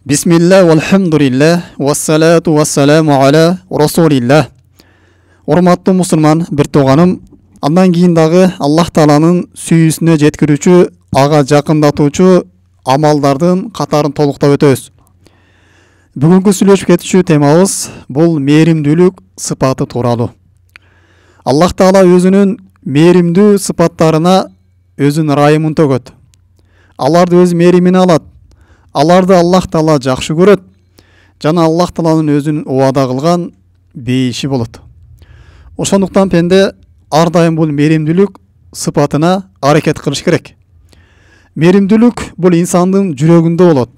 Бисмилlah, вальхамдулиллах, вассалату вассаламу аля расулиллах. Урматтуу мусулман бир тууганым, андан кийин дагы Аллах Тааланын сүйүүсүнө жеткирүүчү, ага жакындатуучу амалдардын катарын толуктап өтөбүз. Бүгүнкү сүйлөшүп кетүүчү темабыз бул мээримдүүлүк сыпаты тууралуу. Аллах Таала өзүнүн мээримдүү сыпаттарына өзүнүн ырайымын төгөт. Аларды өз мээримине алат. Аларды Аллах Таала жакшы көрөт. Жана Аллах Тааланын өзүнүн убада кылган бейиши болот. Ошондуктан пенде ар дайым бул мээримдүүлүк сыпатына аракет кылыш керек. Мээримдүүлүк бул инсандын жүрөгүндө болот.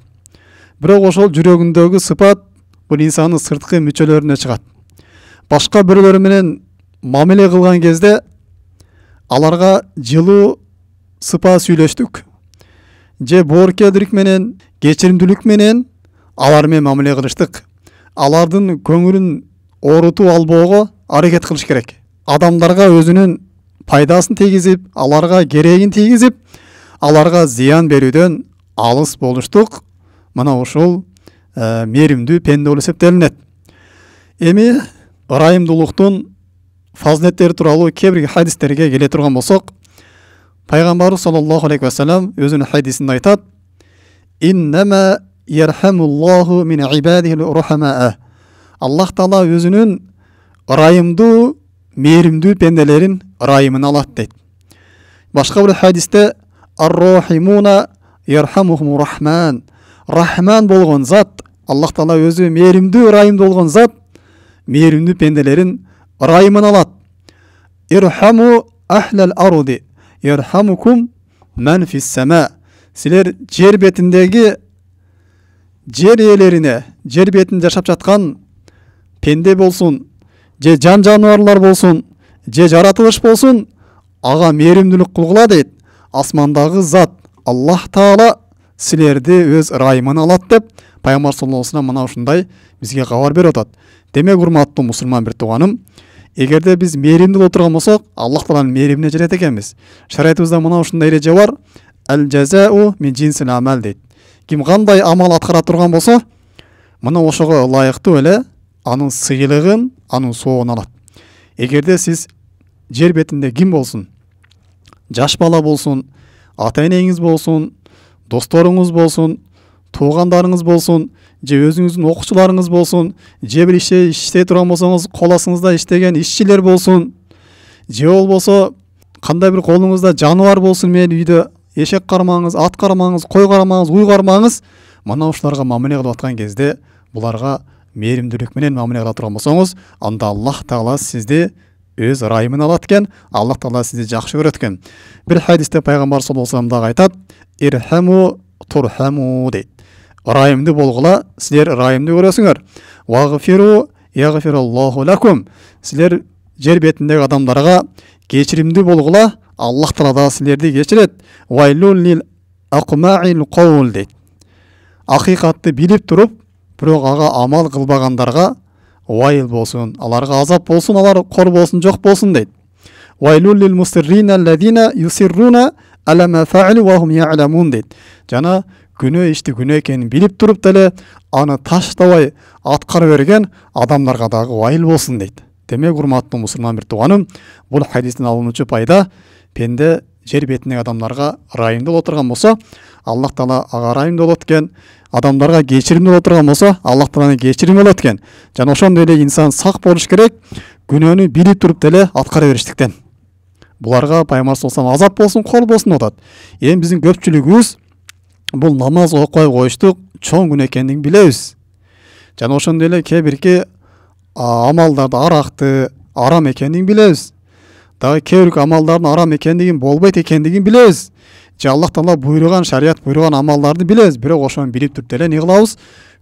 Бирок ошол жүрөгүндөгү сыпат бул инсандын сырткы мүчөлөрүнө чыгат. Башка бирөөлөр менен мамиле кылган кезде аларга жылуу сыпат сүйлөштүк же боорукелдик менен, кечиримдүүлүк менен алар менен мамиле кылыштык. Алардын көңүлүн оорутуп албоого аракет кылыш керек. Адамдарга өзүнүн пайдасын тийгизип, аларга керегин тийгизип, аларга зыян берүүдөн алыс болуштук. Мына ушул мээримдүү пенде болуп эсептелинет. Эми ырайымдуулуктун фазилеттери тууралуу кээ бир хадистерге келе турган болсок, Пайгамбарыбыз саллаллаху алейхи ва саллям өзүнүн хадисинде айтат: "Иннама ярхамуллаху мин ибадихи рухамаа". Аллах Таала өзүнүн ырайымдуу, мээримдүү пенделерин ырайымына алат дейт. Башка бир хадисте: "Ар-рахимуна ярхамухумур рахман". Рахман болгон зат, Аллах Таала өзү мээримдүү, ырайымдуу болгон зат мээримдүү пенделерин ырайымына алат. "Ирхаму ахлал арди ярхамукум ман фис сама". Силер жер бетиндеги жер ээлерине, жер бетинде жашап жаткан пенде болсун, же жан жаныбарлар болсун, же жаратылыш болсун, ага мээримдүүлүк кылгыла дейт. Асмандагы зат Аллах Таала силерди өз ырайымына алат деп Пайгамбар саллаллаху алейхи ва саллям мына ушундай бизге кабар берип атат. Демек, урматтуу мусулман бир тууганым, эгерде биз мээримдүү боло турган болсок, Аллах Тааланын мээримине жетет экенбиз. Шариятыбызда мына ушундай эреже бар: "Ал-жазау мин джинсил амал" дейт. Ким кандай амал аткара турган болсо, мына ошого ылайыктуу эле анын сыйлыгын, анын соогун алат. Эгерде сиз жер бетинде ким болсун, жаш бала болсун, ата-энеңиз болсун, досторуңуз болсун, туугандарыңыз болсун, же өзүңүздүн окуучуларыңыз болсун, же бир иштей турган болсоңуз, кол астыңызда иштеген ишчилер болсун, же болбосо кандай бир колуңузда жаныбар болсун, мен үйдө эшек кармаңыз, ат кармаңыз, кой кармаңыз, уй кармаңыз, мына ушуларга мамиле кылып аткан кезде, буларга мээримдүүлүк менен мамиле кыла турган болсоңуз, анда Аллах Таала сизди өз ырайымына алат экен, Аллах Таала сизди жакшы көрөт экен. Бир хадисте Пайгамбар саллаллаху алейхи ва саллям дагы айтат: "Ирхаму турхаму" дейт. Ырайымды болгула, силер ырайымды көрөсүңөр. "Вагфиру ягфираллаху лакум". Силер жер бетиндеги адамдарга кечиримдүү болгула, Аллах Таала да силерди кечирет. "Вайлул лил акмаил каул" дейт. Акыйкатты билип туруп, бирок ага амал кылбагандарга вайыл болсун, аларга азап болсун, алар кор болсун, жок болсун дейт. "Вайлул лил мусиррина аллазина юсирруна ала ма фаалу ва хум я'ламун" дейт. Жана күнөө ишти күнөө экенин билип туруп деле аны таштабай аткара берген адамдарга дагы вайыл болсун дейт. Демек, урматтуу мусулман бир тууганым, бул хадистен алынуучу пайда: пенде жер бетиндеги адамдарга ырайымдуу боло турган болсо, Аллах Таала ага ырайымдуу болот экен. Адамдарга кечиримдүү боло турган болсо, Аллах Тааланын кечирими болот экен. Жана ошондой эле инсан сак болуш керек, күнөөнү билип туруп деле аткара бериштиктен. Буларга Пайгамбар саллаллаху алейхи ва саллям азап болсун, кол болсун деп атат. Эми биздин көпчүлүгүбүз бул намаз окуй коюштук чоң күнөө экендигин билебиз. Жана ошондой эле кээ бирки амалдарды аракты, арам экендигин билебиз. Дагы кээ бир амалдардын арам экендигин, болбойт экендигин билебиз. Же Аллах Таала буйруган, шарият буйруган амалдарды билебиз. Бирок ошону билип туруп деле эмне кылабыз?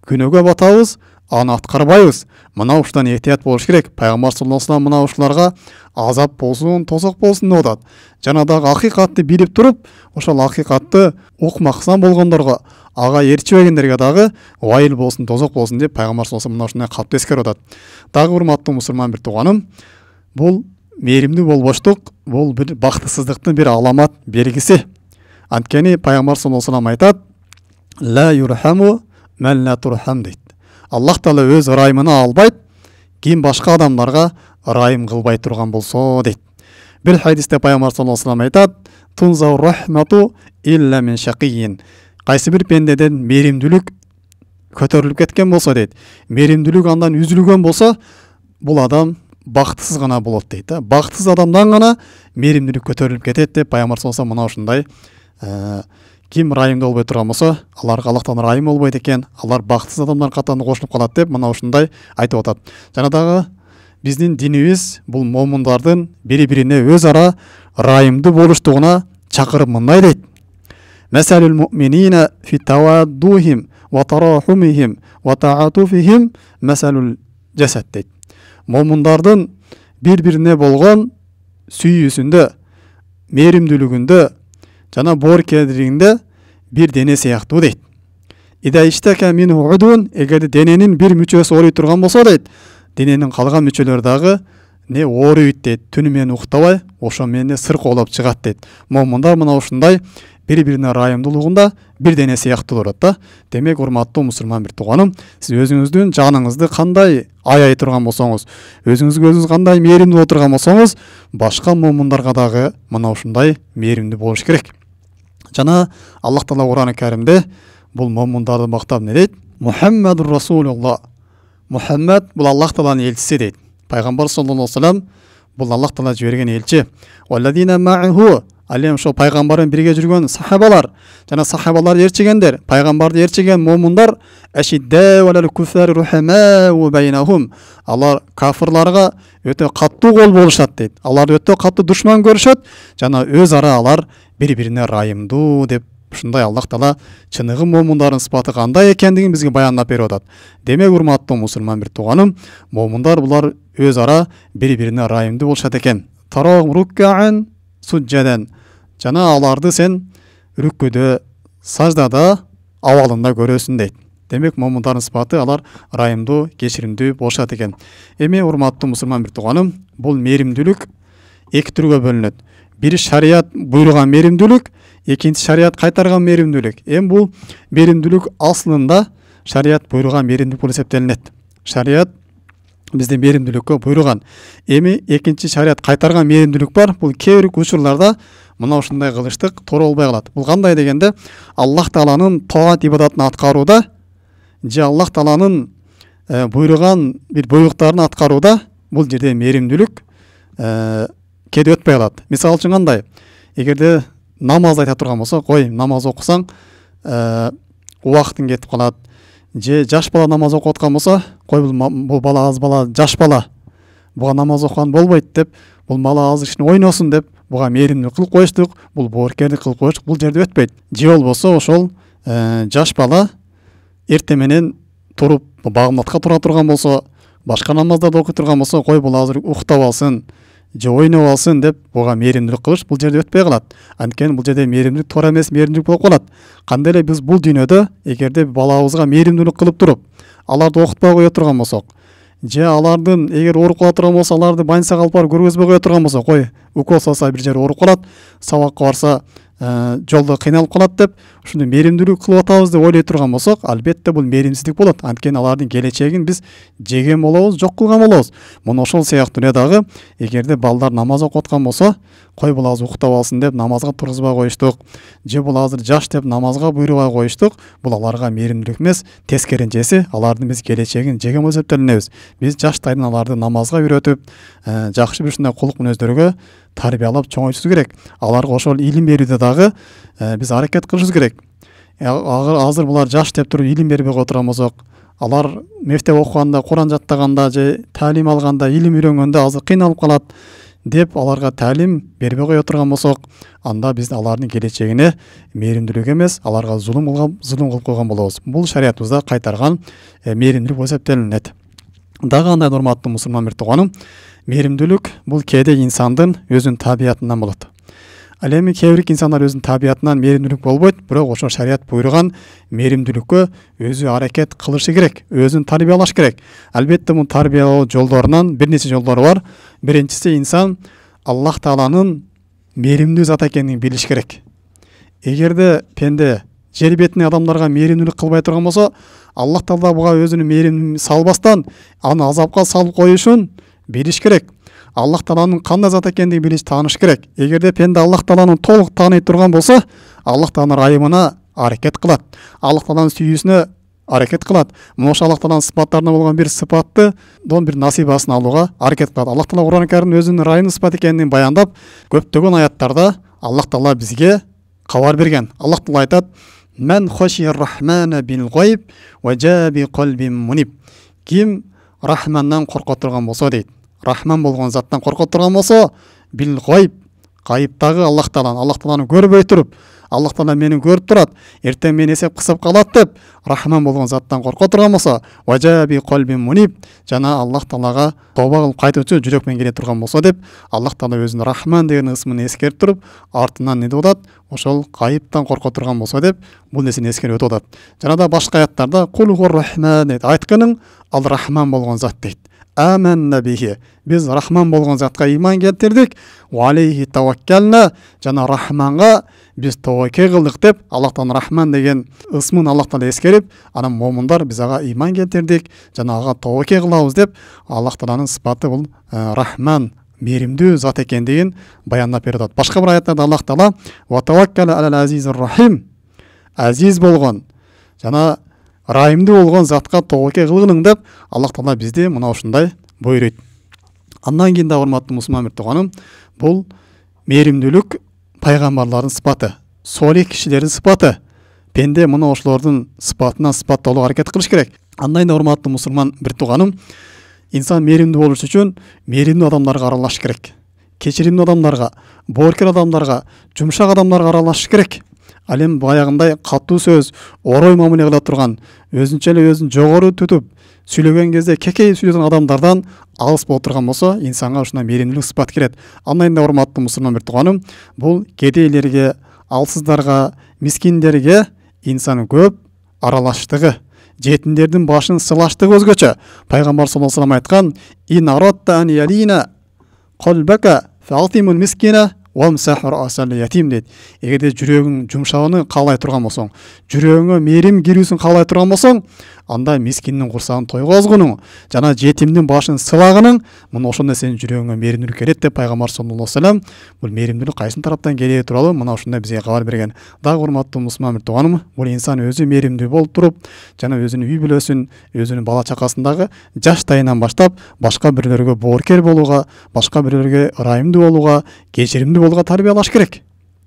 Күнөөгө батабыз, аны аткарбайбыз. Мына ушудан эhtiyat болуш керек. Пайгамбар саллаллаху алейхи ва саллям мына ушуларга азап болсун, тозок болсун деп атат. Жана дагы акыйкатты билип туруп, ошол акыйкатты укмаксан болгондорго, ага ээрчибегендерге дагы вайыл болсун, тозок болсун деп Пайгамбар саллаллаху алейхи ва саллям мына ушундай катты эскерип атат. Дагы урматтуу мусулман бир тууганым, бул мээримдүү болбоштук, бул бир бактысыздыктын бир аламат, белгиси. Анткени Пайгамбар саллаллаху алейхи ва саллям айтат: "Ла юрхаму мән ла турхам дейді. Аллах Тағала өз райымына албайды, ким башка адамдарга райым кылбай турган болсо дейт. Бир хадисте пайгамбар саллаллаху алейхи ва саллям айтат: "Тунзау рахмату илля мин шакийин." Кайсы бир пендеден меримдүүлүк көтөрүлүп кеткен болсо дейт, меримдүүлүк андан үзүлгөн болсо, бул адам бактысыз гана болот дейт. Бактысыз адамдан гана меримдүүлүк көтөрүлүп кетет деп пайгамбар саллаллаху алейхи ва саллям мына ушундай ким райымда болбой турган болсо, аларга Аллахтан райым болбойт экен, алар бактысыз адамдар катарына кошулуп калат деп мына ушундай айтып атат. Жана дагы биздин динибиз бул момундардын бири-бирине өз ара райымдуу болуштугуна чакырып мындай дейт: "Масалул муъминина фи таваддухим ва тарахумихим ва таатуфихим масалул жасад" дейт. Момундардын бири-бирине болгон сүйүүсүндө, меримдүүлүгүндө жана боорукерлигинде бир дене сыяктуу дейт. "Ида иштака минху удун", эгерде дененин бир мүчөсү ооруй турган болсо дейт, дененин калган мүчөлөрү дагы не ооруйт дейт, түнү менен уктабай ошо менен сыркоолоп чыгат дейт. Момундар мына ушундай бири-бирине райымдуулугунда бир дене сыяктуулар да. Демек, урматтуу мусулман бир тууганым, сиз өзүңүздүн жаныңызды кандай аяй турган болсоңуз, өзүңүзгө өзүңүз кандай мээримдүү боло турган болсоңуз, башка момундарга дагы мына ушундай мээримдүү болуш керек. Жана Аллах Таала Кур'ан-ы Каримде бул момундарды мактап эмне дейт? Мухаммадур Расулуллах. Мухаммад бул Аллах Тааланын элчиси дейт. Пайгамбар саллаллаху алейхи ва саллям бул Аллах Таала жиберген элчи. Валладина ма'ху, алем ошо пайгамбарын бирге жүргөн сахабалар жана сахабалар ээрчигендер, пайгамбарды ээрчиген момундар ашидда валал куфар рухама ва байнахум. Алар кафирларга өтө каттуу кол болушат дейт. Алар өтө каттуу душман көрүшөт жана өз ара алар бири-бирине райымдуу деп ушундай Аллах Таала чыныгы момундардын сыпаты кандай экендигин бизге баяндап берип атат. Демек, урматтуу мусулман бир тууганым, момундар булар өз ара бири-бирине райымдуу болушат экен. Тарагым руккаан суджадан, жана аларды сен рүккөдө, саждада, абалында көрөсүн дейт. Демек, момундардын сыпаты алар райымдуу, кечиримдүү болушат экен. Эми, урматтуу мусулман бир тууганым, бул мээримдүүлүк эки түргө бөлүнөт. Бири шарият буйруган мээримдүүлүк, экинчи шарият кайтарган мээримдүүлүк. Эми бул мээримдүүлүк аслында шарият буйруган мээримдүүлүк болуп эсептелинет. Шарият бизде мээримдүүлүккө буйруган. Эми экинчи шарият кайтарган мээримдүүлүк бар. Бул кээ бир учурларда мына ушундай кылыштык туура болбой калат. Бул кандай дегенде, Аллах Тааланын таат ибадатын аткарууда же Аллах Тааланын буйруган бир буйруктарын аткарууда бул жерде мээримдүүлүк кээде өтпөй калат. Мисалы үчүн кандай? Эгерде намаз айта турган болсо, кой, намаз окусаң, убактың кетип калат. Же жаш бала намаз окуп аткан болсо, кой, бул бала аз бала, жаш бала, буга намаз окуган болбойт деп, бул бала азыр кичине ойносун деп, буга мээримдүүлүк кылып коюштук, бул боорукерлик кылып коюштук, бул жерде өтпөйт. Же болбосо ошол жаш бала эртең менен туруп багымдатка тура турган болсо, башка намаздарды окуй турган болсо, кой, бул азыр уктап алсын, же ойноп алсын деп, буга мээримдүүлүк кылыш бул жерде өтпөй калат. Анткени бул жерде мээримдүүлүк туура эмес мээримдүүлүк болуп калат. Кандай эле биз бул дүйнөдө эгерде балабызга мээримдүүлүк кылып туруп, аларды окутпай кое турган болсок, же алардын эгер ооруп кала турган болсо, аларды больницага алып барып көргөзбөй кое турган болсо, кой, укол салса бир жери ооруп калат, сабакка барса жолдо кыйналып калат деп, ушуну мээримдүүлүк кылып атабыз деп ойлой турган болсок, албетте бул мээримсиздик болот. Анткени алардын келечегин биз жеген болобуз, жок кылган болобуз. Мына ошол сыяктуу эле дагы эгерде балдар намаз окуп аткан болсо, кой, бул азыр уктап алсын деп намазга тургузбай коюштук, же бул азыр жаш деп намазга буйрубай коюштук, бул аларга мээримдүүлүк эмес, тескеринчеси алардын биз келечегин жеген болуп эсептелинебиз. Биз жаштайдан аларды намазга үйрөтүп, жакшы бир ушундай кулук мүнөздөргө тарбиялап чоңойтуш керек. Аларга ошол илим берүүдө дагы биз аракет кылышыбыз керек. Азыр булар жаш деп туруп илим бербей кое турган болсок, алар мектеп окуганда, Куран жаттаганда же таалим алганда, илим үйрөнгөндө азыр кыйналып калат деп аларга таалим бербей кое турган болсок, анда биз алардын келечегине мээримдүүлүк эмес, аларга зулум кылып койгон болобуз. Бул шариятыбызда кайтарган мээримдүүлүк болуп эсептелинет. Дагы андай урматтуу мусулман бир тууганым, мээримдүүлүк бул кээде инсандын өзүнүн табиятынан болот. Ал эми кээ бир инсандар өзүнүн табиятынан мээримдүүлүк болбойт, бирок ошо шарият буйруган мээримдүүлүккө өзү аракет кылышы керек, өзүн тарбиялаш керек. Албетте мун тарбиялоо жолдорунан бир нече жолдору бар. Биринчиси, инсан Аллах Тааланын мээримдүү зат экенин билиш керек. Эгерде пенде жер бетіне адамдарға мейірімділік қылбай тұрған болса, Аллах Тағала бұға өзінің мейірімін салбастан, аны азапқа салып қою үшін біліш керек. Аллах Тағаланың қандай зат екендігін біліш таныш керек. Егер де пенде Аллах Тағаланы толық тани тұрған болса, Аллах Тағаланың райымына әрекет қылады. Аллах Тағаланың сүйісіне әрекет қылады. Мұнша Аллах Тағаланың сипаттарына болған бір сипатты, бір насибасын алуға әрекет қылады. Аллах Тағала Құран кәрімде өзінің райының сипат екенін баяндап, көптеген аяттарда Аллах Тағала бізге хабар берген. Аллах Тағала айтады: "Мен хашир рахмана бил гайб ва джаби қалбин муниб." Ким Рахманнан қорқып тұрған болса дейді. Рахман болған заттан қорқып тұрған болса, бил гайб, ғайыптағы Аллах Тағаланы көрмей тұрып, Аллах Тағала мені көріп тұрады, ертең мен есеп қысып қалады деп, Рахман болған заттан қорқып тұрған болса, ваджаби қалбин муниб, жана Аллах Тағалаға тауба қылып қайтушы жүрекпен келе тұрған болса деп, Аллах Тағала өзінің Рахман деген исмін ескеріп тұрып, артынан не додат, ошол ғайыптан қорқып тұрған болса деп, бұл несін ескеріп өтодат. Жанада башқа аяттарда кул хур рахман дейді, айтқының ал Рахман болған зат дейді. Әмәнна бихи, біз Рахман болған затқа иман келтірдік, ва алейхи таваккална, жана Рахманға біз тәуекел қылдық деп, Аллахтан Рахман деген исмін Аллахтан ескеріп, ана момындар біз аға иман келтірдік, жана аға тәуекел қылабыз деп, Аллахтың сипаты бұл Рахман, мейірімді зат екендігін баяндап береді. Башқа бір аяттарда Аллах Тағала ва таваккала алал азизир рахим, азиз болған, жана райымды болған затқа тәуекел қылғының деп, Аллах Тағала бізде мына ушындай бұйырады. Андан кейін урматтуу мусулман туганым, бұл мейірімділік пайғамбарлардың сипаты, солих кишилердин сипаты. Пенде мына ошолордун сипатына сипатталууга аракет кылыш керек. Андан кейін урматтуу мусулман туганым, инсан мейірімді болуш үчүн мейірімді адамдарга аралаш керек. Кечиримдүү адамдарга, бооркер адамдарга, жумшак адамдарга аралаш керек. Алем баягындай катуу сөз, орой мамиле кыла турган, өзүнчө эле өзүн жогору тутуп, сүйлөгөн кезде кекей сүйлөгөн адамдардан алыс болуп турган болсо, инсанга ушундай мейримдүүлүк сыпат келет. Андан да урматтуу мусулман туганым, бул кедейлерге, алсыздарга, мискиндерге инсан көп аралаштыгы, жетимдердин башын сылаштыгы өзгөчө. Пайгамбар саллаллаху алейхи ва саллям айткан: "Ин аратта ан ялина қалбака фаатимул мискина вамсахур асал ятим" дейт. Эгерде жүрөгүң жумшауны каалай турган болсоң, жүрөгүңө мейрим кирүүсүн каалай турган болсоң, анда мискиндин курсагын тойгозгунуң, жана жетимдин башын сылагының, мына ошондой сенин жүрөгүңө мейримдүүлүк келет деп Пайгамбар саллаллаху алейхи ва саллям бул мейримдүүлүк кайсын тараптан келери тууралуу мына ушундай бизге кабар берген. Дагы урматтуу мусулман туганым, бул инсан өзү мейримдүү болуп туруп, жана өзүнүн үй бүлөсүн, өзүнүн бала чакасындагы жаштайынан баштап башка бирлерге бооркер болууга, башка бирлерге ырайымдуу болууга, кечиримдүү болууга тарбиялаш керек.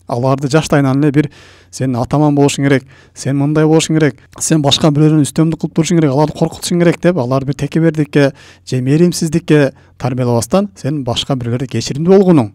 Аларды жаштайынан эле бир сен атаман болушуң керек, сен мындай болушуң керек, сен башка бирөөнүн үстөмдүк кылып турушуң керек, аларды коркутушуң керек деп, аларды бир текебердикке же мейримсиздикке тарбиялабастан, сен башка бирлерге кечиримдүү болгонуң,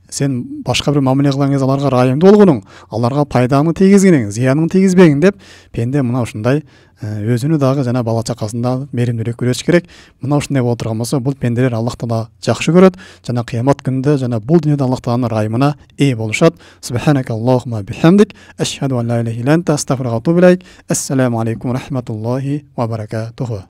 сен башка бир мамиле кылган кезде аларга ырайымдуу болгонуң, аларга пайданы тийгизгениң, зыянын тийгизбегиң деп, пенде мына ушундай өзүнү дагы жана бала чакасында мейримдүүлүк көрөш керек. Мына ушундай боло турган болсо, бул пенделер Аллах Таала жакшы көрөт, жана кыямат күнүндө жана бул дүйнөдө Аллах Тааланын райымына ээ болушат. Субханака Аллахумма бихамдик, ашхаду ан ла илаха илля анта, астагфирука ва атубу илейк. Ассаламу алейкум ва рахматуллахи ва баракатуху.